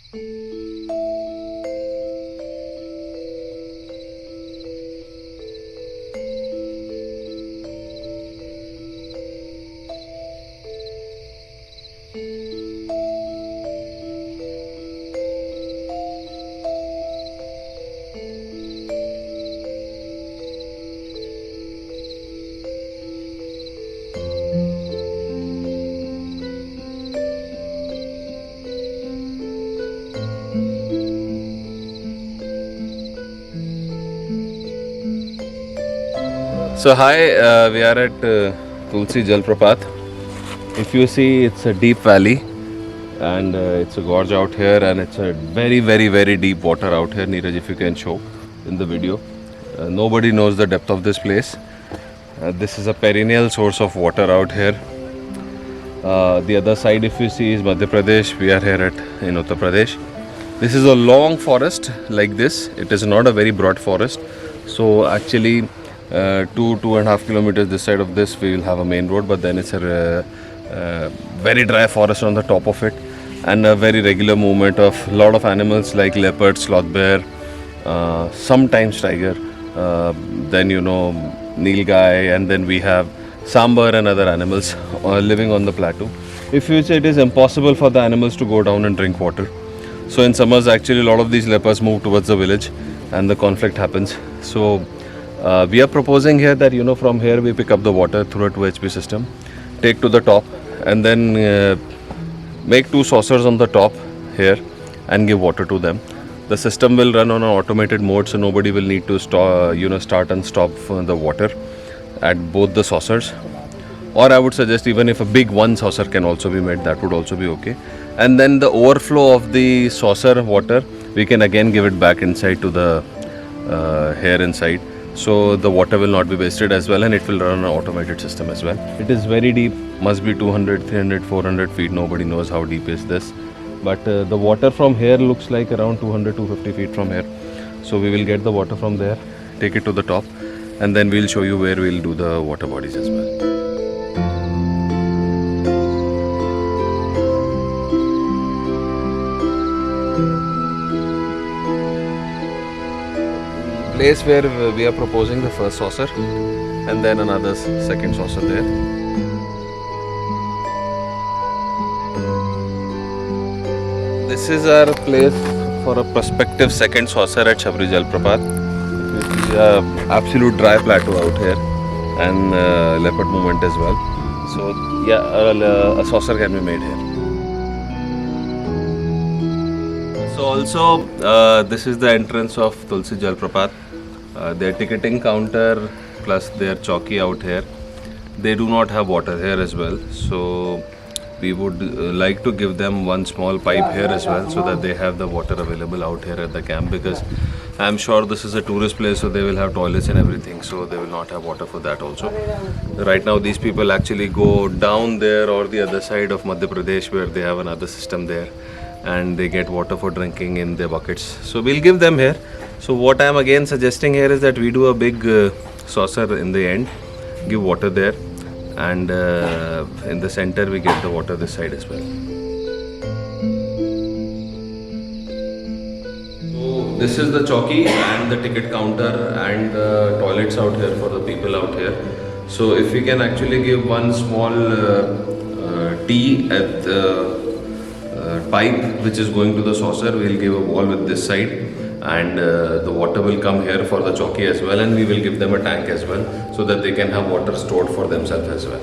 So hi, we are at Tulsi Jalprapat. If you see, it's a deep valley and it's a gorge out here, and it's a very deep water out here. Neeraj, if you can show in the video. Nobody knows the depth of this place. This is a perennial source of water out here. The other side, if you see, is Madhya Pradesh. We are here in Uttar Pradesh. This is a long forest like this. It is not a very broad forest. So actually, 2.5 kilometers this side of this, we will have a main road, but then it's a very dry forest on the top of it, and a very regular movement of a lot of animals like leopard, sloth bear, sometimes tiger, then nilgai, and then we have sambar and other animals living on the plateau. If you say, it is impossible for the animals to go down and drink water. So in summers, actually, a lot of these leopards move towards the village, and the conflict happens. So we are proposing here that from here we pick up the water through a 2 HP system, take to the top, and then make 2 saucers on the top here and give water to them. The system will run on an automated mode, so nobody will need to start and stop the water at both the saucers. Or I would suggest, even if a big one saucer can also be made, that would also be okay. And then the overflow of the saucer water, we can again give it back inside to the here inside. So the water will not be wasted as well, and it will run an automated system as well. It is very deep, must be 200, 300, 400 feet. Nobody knows how deep is this. But the water from here looks like around 200, 250 feet from here. So we will get the water from there, take it to the top, and then we'll show you where we'll do the water bodies as well. Place where we are proposing the first saucer, and then another second saucer there. This is our place for a prospective second saucer at Shabri Jalprapat. It is absolute dry plateau out here, and leopard movement as well. So yeah, a saucer can be made here. So also, this is the entrance of Tulsi Jalprapat. Their ticketing counter plus their chowki out here. They do not have water here as well. So we would like to give them one small pipe here as well, so that they have the water available out here at the camp, because I'm sure this is a tourist place, so they will have toilets and everything, so they will not have water for that also. Right now these people actually go down there or the other side of Madhya Pradesh, where they have another system there, and they get water for drinking in their buckets. So we'll give them here. So what I am again suggesting here is that we do a big saucer in the end, give water there, and in the center we get the water this side as well. So this is the chowki and the ticket counter and the toilets out here for the people out here. So if we can actually give one small tea at the pipe which is going to the saucer, we'll give a wall with this side, and the water will come here for the chowki as well, and we will give them a tank as well, so that they can have water stored for themselves as well.